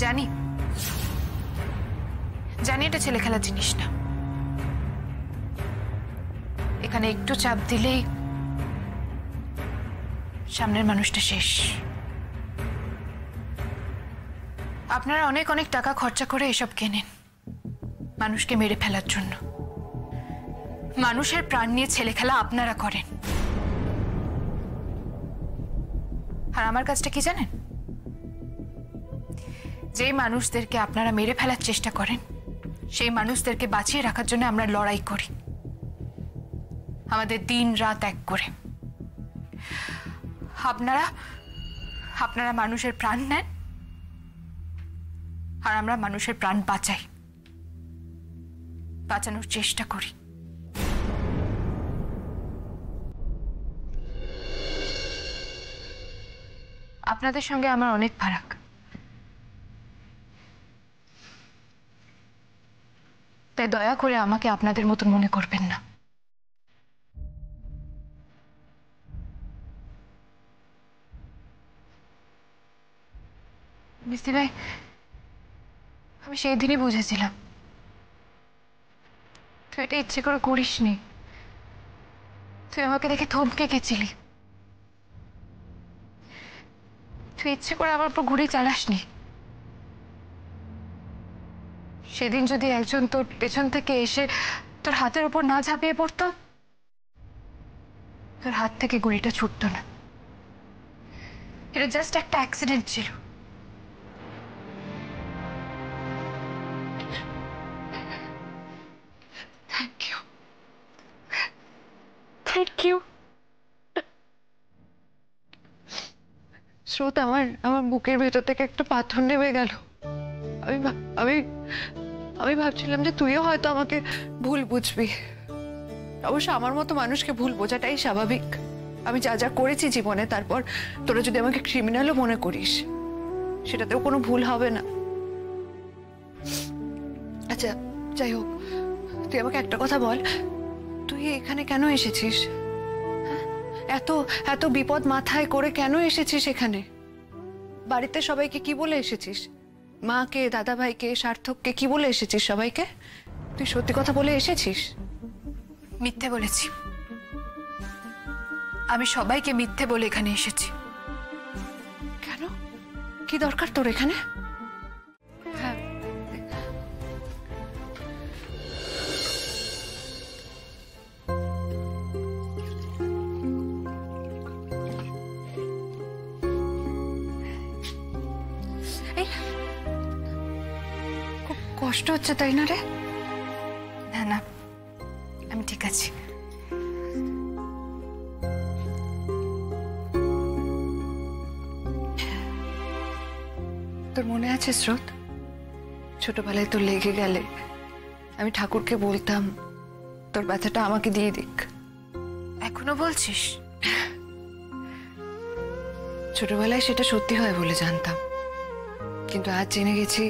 জানি জানি এটা ছেলে খেলার জিনিস না। এখানে একটু চাপ দিলেই সামনের মানুষটা শেষ। আপনারা অনেক অনেক টাকা খরচা করে এসব কেনেন মানুষকে মেরে ফেলার জন্য। মানুষের প্রাণ নিয়ে ছেলে খেলা আপনারা করেন। আর আমার কাজটা কি জানেন? যে মানুষদেরকে আপনারা মেরে ফেলার চেষ্টা করেন সেই মানুষদেরকে বাঁচিয়ে রাখার জন্য আমরা লড়াই করি, আমাদের দিন রাত এক করে। আপনারা আপনারা মানুষের প্রাণ নেন আর আমরা মানুষের প্রাণ বাঁচাই, বাঁচানোর চেষ্টা করি। আপনাদের সঙ্গে আমার অনেক ফারাক। তাই দয়া করে আমাকে আপনাদের মতন মনে করবেন না। মিস্ত্রি ভাই, আমি সেই দিনই বুঝেছিলাম তুই এটা ইচ্ছে করে করিসনি। তুই আমাকে দেখে থমকে গেছিলি। তুই ইচ্ছে করে আমার উপর ঘুরে চালাসনি। সেদিন যদি একজন তোর পেছন থেকে এসে তোর হাতের উপর না ঝাঁপিয়ে পড়তো, তোর হাত থেকে গুলিটা ছুটতো না। এটা জাস্ট একটা অ্যাক্সিডেন্ট ছিল। Thank you, thank you. স্রোত, আমার বুকের ভেতর থেকে একটা পাথর নেমে গেল। আমি আমি ভাবছিলাম যে তুইও হয়তো আমাকে ভুল বুঝবি। অবশ্য আমার মতো মানুষকে ভুল বোঝাটাই স্বাভাবিক। আমি যা যা করেছি জীবনে, তারপর তোরা যদি আমাকে ক্রিমিনালও মনে করিস, সেটাতেও কোনো ভুল হবে না। আচ্ছা, যাই হোক, তুই আমাকে একটা কথা বল, তুই এখানে কেন এসেছিস? এত এত বিপদ মাথায় করে কেন এসেছিস এখানে? বাড়িতে সবাইকে কি বলে এসেছিস? মাকে, দাদা ভাইকে, সার্থককে কি বলে এসেছিস? সবাইকে তুই সত্যি কথা বলে এসেছিস? মিথ্যে বলেছি। আমি সবাইকে মিথ্যে বলে এখানে এসেছি। কেন? কি দরকার তোর এখানে? হ্যাঁ, খুব কষ্ট হচ্ছে তাই না রে? না না, আমি ঠিক আছি। তোর মনে আছে স্রোত, ছোটবেলায় তোর লেগে গেলে আমি ঠাকুরকে বলতাম তোর ব্যথাটা আমাকে দিয়ে দিক। এখনো বলছিস? ছোটবেলায় সেটা সত্যি হয় বলে জানতাম, কিন্তু আজ জেনে গেছি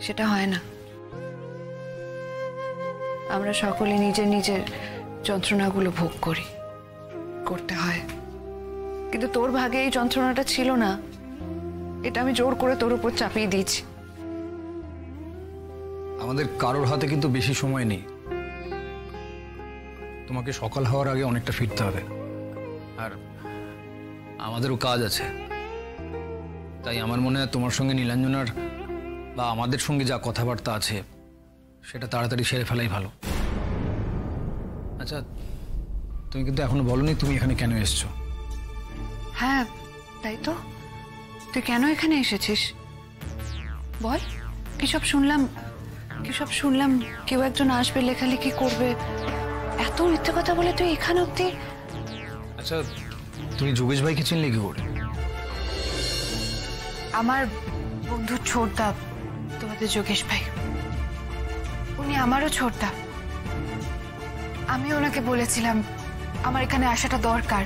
সেটা হয় না। আমরা সকলে নিজের নিজের যন্ত্রণাগুলো ভোগ করি, করতে হয়। কিন্তু তোর ভাগে এই যন্ত্রণাটা ছিল না, এটা আমি জোর করে তোর উপর চাপিয়ে দিয়েছি। আমাদের কারোর হাতে কিন্তু বেশি সময় নেই। তোমাকে সকাল হওয়ার আগে অনেকটা ফিরতে হবে, আর আমাদেরও কাজ আছে। তাই আমার মনে হয় তোমার সঙ্গে নীলাঞ্জনার বা আমাদের সঙ্গে যা কথাবার্তা আছে সেটা তাড়াতাড়ি সেরে ফেলাই ভালো। আচ্ছা, তুমি কিন্তু এখনো বলনি তুমি এখানে কেন এসছো? হ্যাঁ, তাই তো। তুই কেন এখানে এসেছিস বল। কিসব শুনলাম কেউ একজন আসবে, লেখালেখি করবে। এত মিথ্যে কথা বলে তুই এখানে অব্দি? আচ্ছা, তুমি যোগেশ ভাইকে চিনলে কি করে? আমার বন্ধু ছোটদা, তোমাদের যোগেশ ভাই, উনি আমারও ছোটদা। আমি ওনাকে বলেছিলাম আমার এখানে আসাটা দরকার,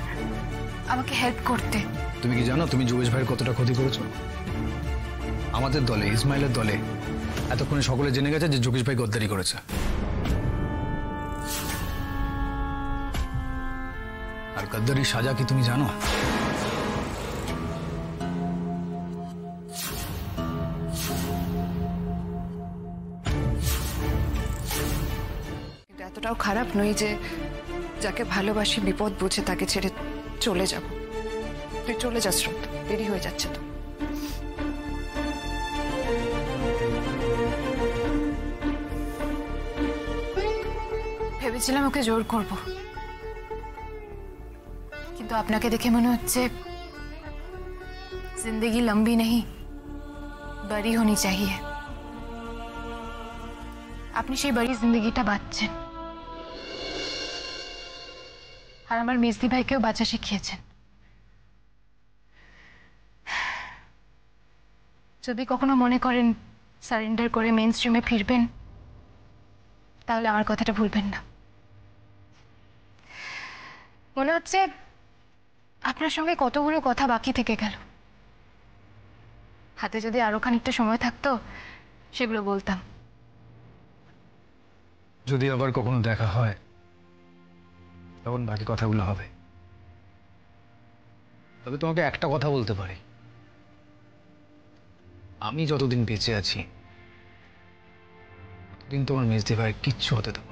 আমাকে হেল্প করতে। তুমি কি জানো তুমি যোগেশ ভাইয়ের কতটা ক্ষতি করেছো? আমাদের দলে, ইসমাইলের দলে এতক্ষণে সকলে জেনে গেছে যে যোগেশ ভাই গদ্দারি করেছে। আর গদ্দারির সাজা কি তুমি জানো? অতটাও খারাপ নই যে যাকে ভালোবাসি বিপদ বুঝে তাকে ছেড়ে চলে যাব। তুই চলে যাস শ্রদ্ধা, দেরি হয়ে যাচ্ছে তো। ভেবেছিলাম ওকে জোর করব, কিন্তু আপনাকে দেখে মনে হচ্ছে जिंदगी लंबी नहीं बड़ी होनी चाहिए। আপনি সেই বড়ি জিন্দগিটা বাঁচছেন, আর আমার মেজদি ভাইকেও বাঁচা শিখিয়েছেন। যদি কখনো মনে করেন সারেন্ডার করে মেইন স্ট্রিমে ফিরবেন, তাহলে আমার কথাটা ভুলবেন না। মনে হচ্ছে আপনার সঙ্গে কতগুলো কথা বাকি থেকে গেল, হাতে যদি আরো খানিকটা সময় থাকতো সেগুলো বলতাম। যদি আবার কখনো দেখা হয় তখন বাকি কথাগুলো হবে। তবে তোমাকে একটা কথা বলতে পারি, আমি যতদিন বেঁচে আছি ততদিন তোমার মেজদি ভাইয়ের কিচ্ছু হতে দেবো না।